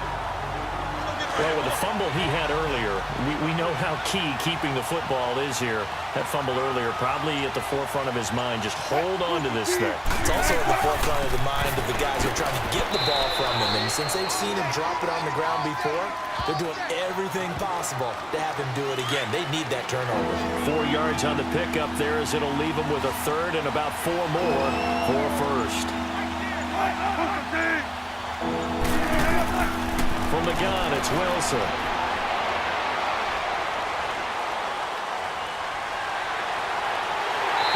Well, with the fumble he had earlier, we know how key keeping the football is here. That fumble earlier probably at the forefront of his mind. Just hold on to this thing. It's also at the forefront of the mind of the guys who are trying to get the ball from him. And since they've seen him drop it on the ground before, they're doing everything possible to have him do it again. They need that turnover. 4 yards on the pickup there as it'll leave him with a 3rd and about 4 more for first. From the gun, it's Wilson.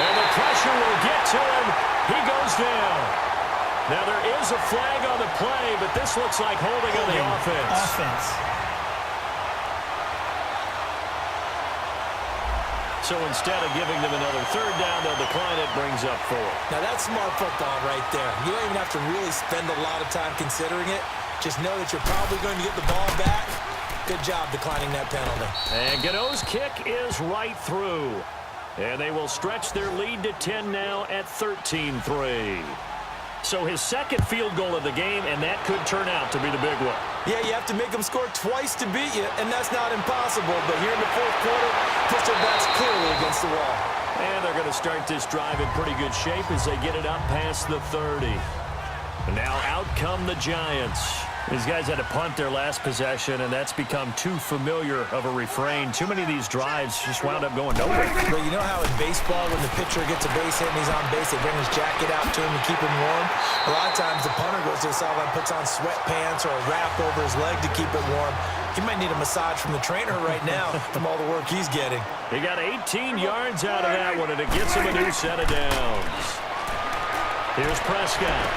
And the pressure will get to him. He goes down. Now there is a flag on the play, but this looks like holding on the offense. So instead of giving them another 3rd down, they'll decline it, brings up 4. Now that's smart football right there. You don't even have to really spend a lot of time considering it. Just know that you're probably going to get the ball back. Good job declining that penalty. And Gano's kick is right through. And they will stretch their lead to 10 now at 13-3. So his second field goal of the game, and that could turn out to be the big one. Yeah, you have to make them score twice to beat you, and that's not impossible. But here in the 4th quarter, puts their backs clearly against the wall. And they're going to start this drive in pretty good shape as they get it up past the 30. And now out come the Giants. These guys had to punt their last possession, and that's become too familiar of a refrain. Too many of these drives just wound up going nowhere. But you know how in baseball, when the pitcher gets a base hit and he's on base, they bring his jacket out to him to keep him warm? A lot of times the punter goes to the sideline, puts on sweatpants or a wrap over his leg to keep it warm. He might need a massage from the trainer right now from all the work he's getting. He got 18 yards out of that one, and it gets him a new set of downs. Here's Prescott.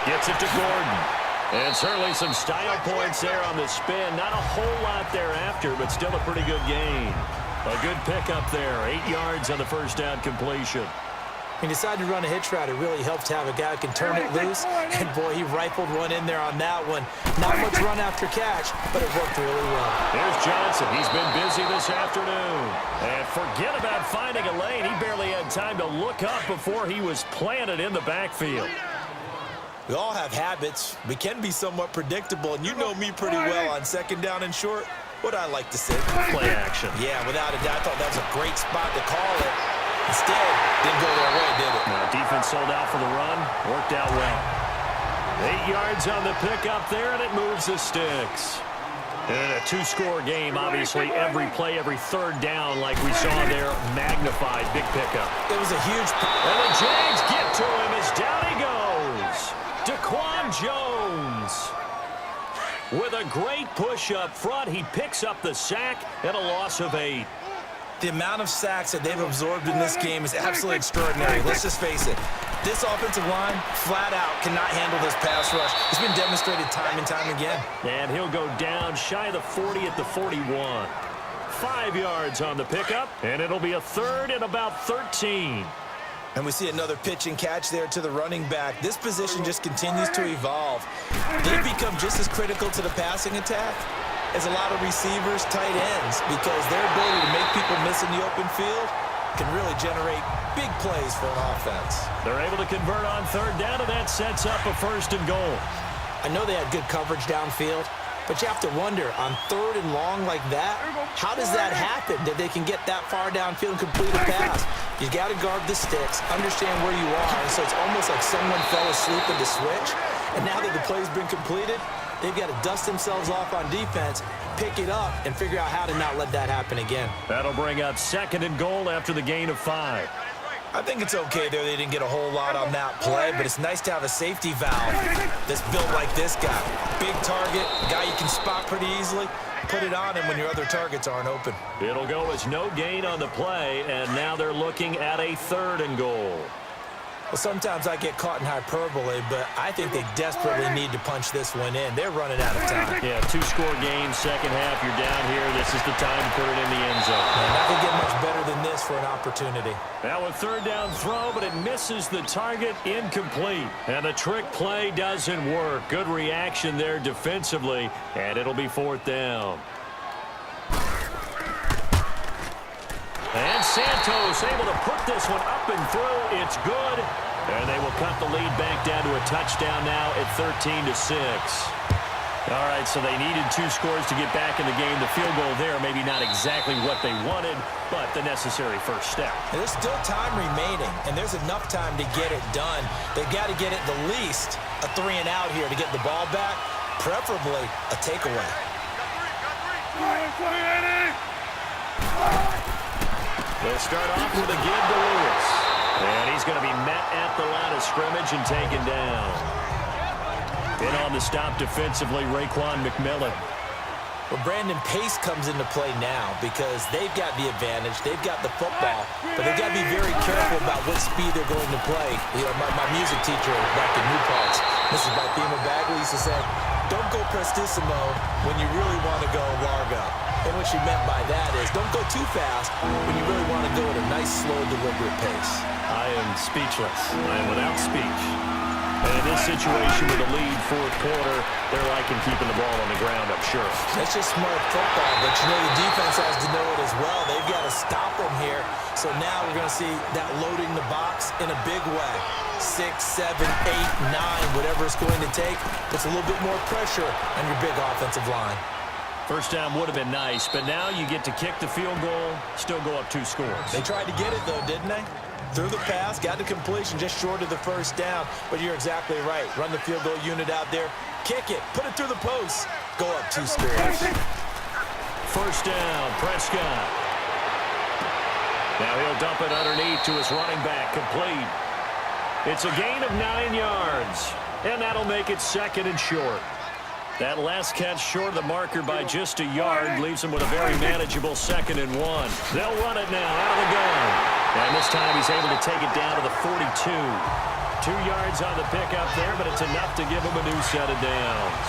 Gets it to Gordon. And certainly some style points there on the spin. Not a whole lot thereafter, but still a pretty good gain. A good pickup there. 8 yards on the first down completion. He decided to run a hitch route. It really helps to have a guy who can turn it loose. And, boy, he rifled one in there on that one. Not much run after catch, but it worked really well. There's Johnson. He's been busy this afternoon. And forget about finding a lane. He barely had time to look up before he was planted in the backfield. We all have habits. We can be somewhat predictable, and you know me pretty well on 2nd down and short. What I like to say? Play action. Yeah, without a doubt. I thought that was a great spot to call it. Instead, didn't go their way, did it? No, defense sold out for the run. Worked out well. 8 yards on the pickup there, and it moves the sticks. And a 2-score game, obviously, every play, every 3rd down, like we saw there, magnified. Big pickup. It was a huge... And the Jags get to him as down he goes. Daquan Jones. With a great push up front, he picks up the sack and a loss of 8. The amount of sacks that they've absorbed in this game is absolutely extraordinary. Let's just face it. This offensive line, flat out, cannot handle this pass rush. It's been demonstrated time and time again. And he'll go down shy of the 40 at the 41. 5 yards on the pickup, and it'll be a 3rd and about 13. And we see another pitch and catch there to the running back. This position just continues to evolve. They become just as critical to the passing attack as a lot of receivers, tight ends, because their ability to make people miss in the open field can really generate big plays for an offense. They're able to convert on 3rd down, and that sets up a 1st and goal. I know they had good coverage downfield, but you have to wonder, on 3rd and long like that, how does that happen, that they can get that far downfield and complete a pass? You got to guard the sticks, understand where you are, and so it's almost like someone fell asleep at the switch, and now that the play's been completed, they've got to dust themselves off on defense, pick it up, and figure out how to not let that happen again. That'll bring up 2nd and goal after the gain of 5. I think it's okay there. They didn't get a whole lot on that play, but it's nice to have a safety valve that's built like this guy. Big target, guy you can spot pretty easily. Put it on him when your other targets aren't open. It'll go as no gain on the play, and now they're looking at a 3rd and goal. Well, sometimes I get caught in hyperbole, but I think they desperately need to punch this one in. They're running out of time. Yeah, 2-score game, second half. You're down here. This is the time to put it in the end zone. And nothing get much better than this for an opportunity. Now a 3rd down throw, but it misses the target, incomplete. And the trick play doesn't work. Good reaction there defensively, and it'll be 4th down. And Santos able to put this one up and through. It's good. And they will cut the lead back down to a touchdown now at 13-6. All right, so they needed 2 scores to get back in the game. The field goal there, maybe not exactly what they wanted, but the necessary first step. And there's still time remaining, and there's enough time to get it done. They've got to get at the least a 3 and out here to get the ball back, preferably a takeaway. They'll start off with a give to Lewis. And he's going to be met at the line of scrimmage and taken down. In on the stop defensively, Raekwon McMillan. Well, Brandon, pace comes into play now because they've got the advantage. They've got the football, but they've got to be very careful about what speed they're going to play. You know, my music teacher back in New Paltz, Mrs. Bathema Bagley, used to say, don't go prestissimo when you really want to go largo. And what she meant by that is don't go too fast when you really want to go at a nice, slow, deliberate pace. I am speechless. I am without speech. And in this situation with a lead, 4th quarter, they're liking keeping the ball on the ground, I'm sure. That's just smart football, but you know the defense has to know it as well. They've got to stop them here. So now we're going to see that loading the box in a big way. 6, 7, 8, 9, whatever it's going to take. Puts a little bit more pressure on your big offensive line. First down would have been nice, but now you get to kick the field goal, still go up 2 scores. They tried to get it, though, didn't they? Threw the pass, got the completion just short of the first down. But you're exactly right. Run the field goal unit out there. Kick it. Put it through the post. Go up 2 scores. First down, Prescott. Now he'll dump it underneath to his running back, complete. It's a gain of 9 yards, and that'll make it 2nd and short. That last catch short of the marker by just a yard leaves him with a very manageable 2nd and 1. They'll run it now out of the gun. And this time he's able to take it down to the 42. 2 yards on the pickup there, but it's enough to give him a new set of downs.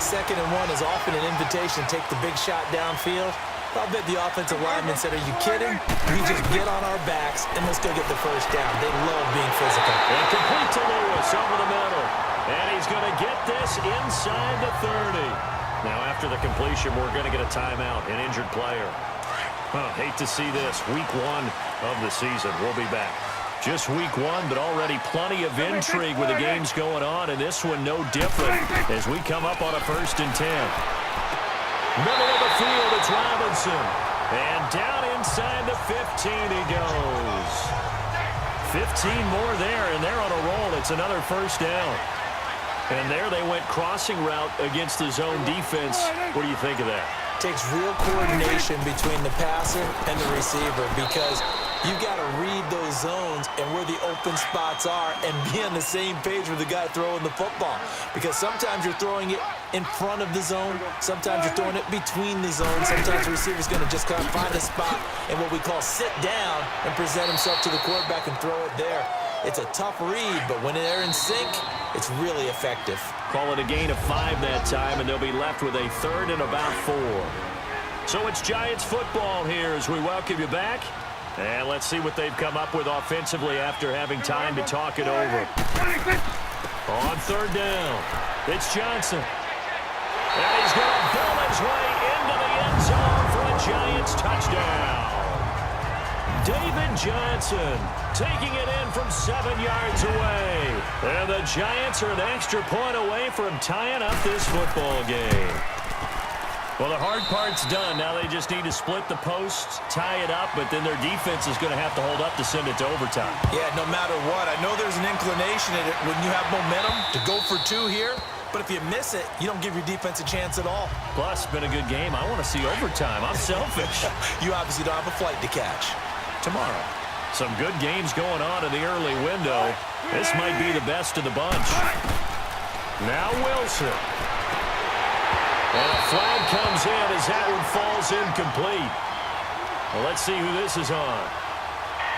2nd and 1 is often an invitation to take the big shot downfield. I'll bet the offensive lineman said, are you kidding? We just get on our backs and let's go get the first down. They love being physical. And complete to Lewis over the middle. And he's going to get this inside the 30. Now after the completion, we're going to get a timeout, an injured player. Hate to see this. Week 1 of the season. We'll be back. Just week 1, but already plenty of intrigue with the games going on, and this one no different as we come up on a 1st and 10. Middle of the field, it's Robinson. And down inside the 15 he goes. 15 more there, and they're on a roll. It's another first down. And there they went crossing route against the zone defense. What do you think of that? Takes real coordination between the passer and the receiver because you've got to read those zones and where the open spots are and be on the same page with the guy throwing the football. Because sometimes you're throwing it in front of the zone. Sometimes you're throwing it between the zones. Sometimes the receiver's going to just kind of find a spot and what we call sit down and present himself to the quarterback and throw it there. It's a tough read, but when they're in sync, it's really effective. Call it a gain of 5 that time, and they'll be left with a 3rd and about 4. So it's Giants football here as we welcome you back. And let's see what they've come up with offensively after having time to talk it over. On third down, it's Johnson. And he's going to bull his way into the end zone for a Giants touchdown. David Johnson taking it in from 7 yards away. And the Giants are an extra point away from tying up this football game. Well, the hard part's done. Now they just need to split the posts, tie it up, but then their defense is going to have to hold up to send it to overtime. Yeah, no matter what. I know there's an inclination in it when you have momentum to go for two here, but if you miss it, you don't give your defense a chance at all. Plus, it's been a good game. I want to see overtime. I'm selfish. You obviously don't have a flight to catch. Tomorrow, some good games going on in the early window. This might be the best of the bunch. Now Wilson. And a flag comes in as that one falls incomplete. Well, let's see who this is on.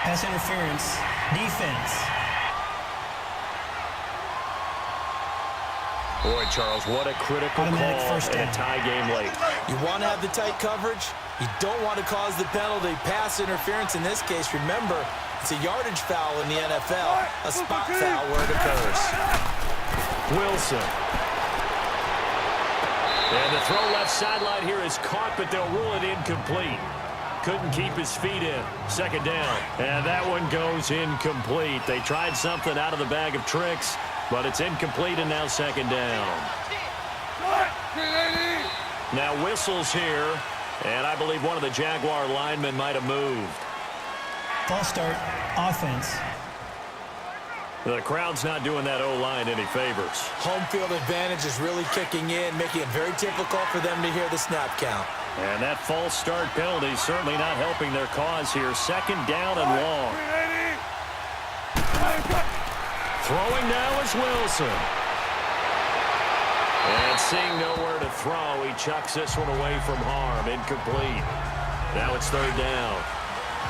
Pass interference. Defense. Boy, Charles, what a critical Automatic call first in a down. tie game late. You want to have the tight coverage. You don't want to cause the penalty. Pass interference in this case, remember, it's a yardage foul in the NFL, a spot foul where it occurs. Wilson. And the throw left sideline here is caught, but they'll rule it incomplete. Couldn't keep his feet in. Second down. And that one goes incomplete. They tried something out of the bag of tricks, but it's incomplete and now second down. Now whistles here, and I believe one of the Jaguar linemen might have moved. False start. Offense. The crowd's not doing that O-line any favors. Home field advantage is really kicking in, making it very difficult for them to hear the snap count. And that false start penalty certainly not helping their cause here. Second down and long. Throwing now is Wilson. And seeing nowhere to throw, he chucks this one away from harm. Incomplete. Now it's third down.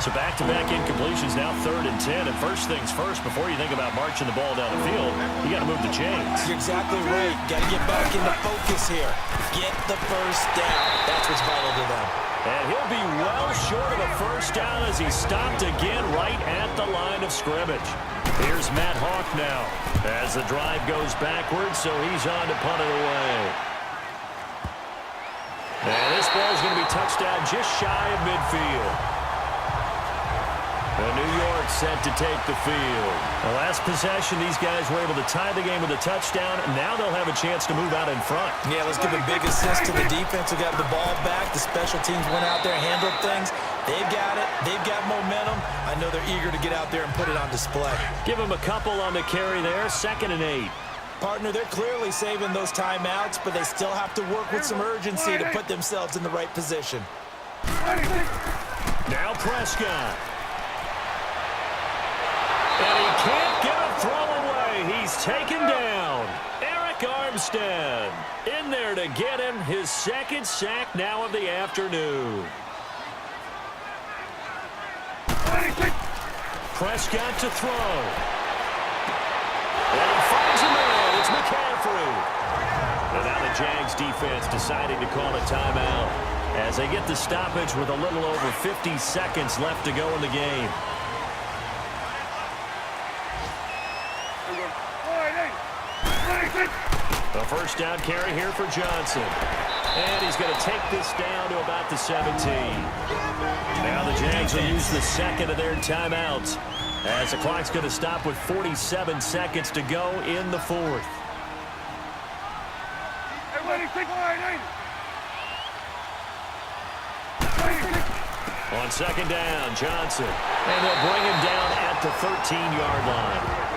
So back-to-back incompletions, now 3rd and 10. And first things first, before you think about marching the ball down the field, you got to move the chains. You're exactly right. Got to get back into focus here. Get the first down. That's what's vital to them. And he'll be well short of a first down as he stopped again right at the line of scrimmage. Here's Matt Hawk now as the drive goes backwards, so he's on to punt it away. And this ball's going to be touched down just shy of midfield. New York set to take the field. The last possession, these guys were able to tie the game with a touchdown, and now they'll have a chance to move out in front. Yeah, let's give a big assist to the defense who got the ball back. The special teams went out there and handled things. They've got it. They've got momentum. I know they're eager to get out there and put it on display. Give them a couple on the carry there. 2nd and 8. Partner, they're clearly saving those timeouts, but they still have to work with some urgency to put themselves in the right position. Now Prescott. And he can't get a throw away. He's taken down. Eric Armstead in there to get him his 2nd sack now of the afternoon. Prescott to throw. And he finds a man. It's McCaffrey. And now the Jags defense deciding to call a timeout as they get the stoppage with a little over 50 seconds left to go in the game. A first down carry here for Johnson. And he's going to take this down to about the 17. Now the Jags will use the 2nd of their timeouts as the clock's going to stop with 47 seconds to go in the 4th. On 2nd down, Johnson. And they'll bring him down at the 13-yard line.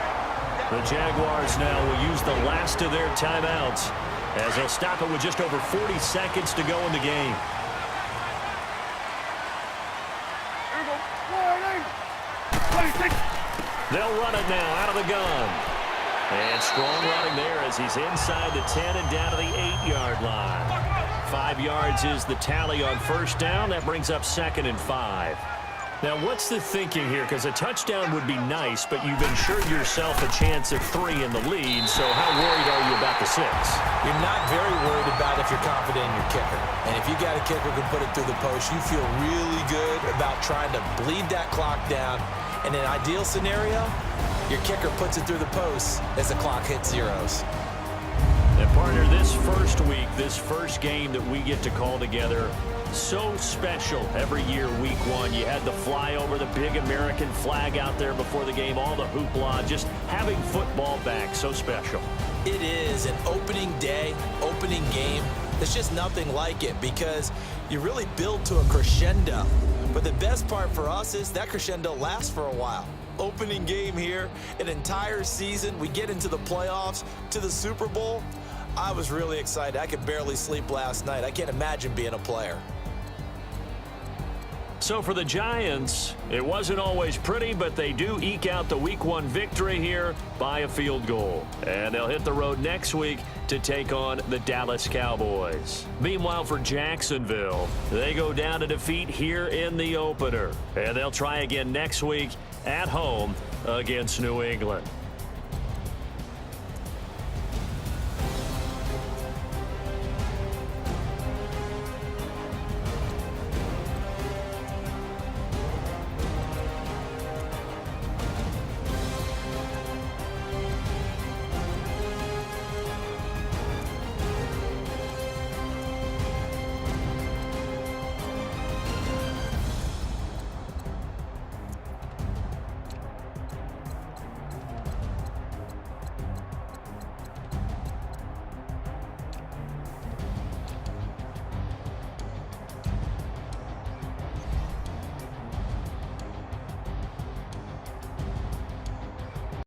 The Jaguars now will use the last of their timeouts as they'll stop it with just over 40 seconds to go in the game. They'll run it now out of the gun. And strong running there as he's inside the 10 and down to the 8-yard line. 5 yards is the tally on first down. That brings up 2nd and 5. Now, what's the thinking here? Because a touchdown would be nice, but you've ensured yourself a chance at 3 in the lead, so how worried are you about the 6? You're not very worried about if you're confident in your kicker. And if you got a kicker who can put it through the post, you feel really good about trying to bleed that clock down. In an ideal scenario, your kicker puts it through the post as the clock hits zeros. And partner, this first week, this first game that we get to call together, so special every year, week 1. You had the flyover, the big American flag out there before the game, all the hoopla, just having football back, so special. It is an opening day, opening game. There's just nothing like it because you really build to a crescendo. But the best part for us is that crescendo lasts for a while. Opening game here, an entire season. We get into the playoffs, to the Super Bowl. I was really excited. I could barely sleep last night. I can't imagine being a player. So for the Giants, it wasn't always pretty, but they do eke out the Week 1 victory here by a field goal. And they'll hit the road next week to take on the Dallas Cowboys. Meanwhile, for Jacksonville, they go down to defeat here in the opener. And they'll try again next week at home against New England.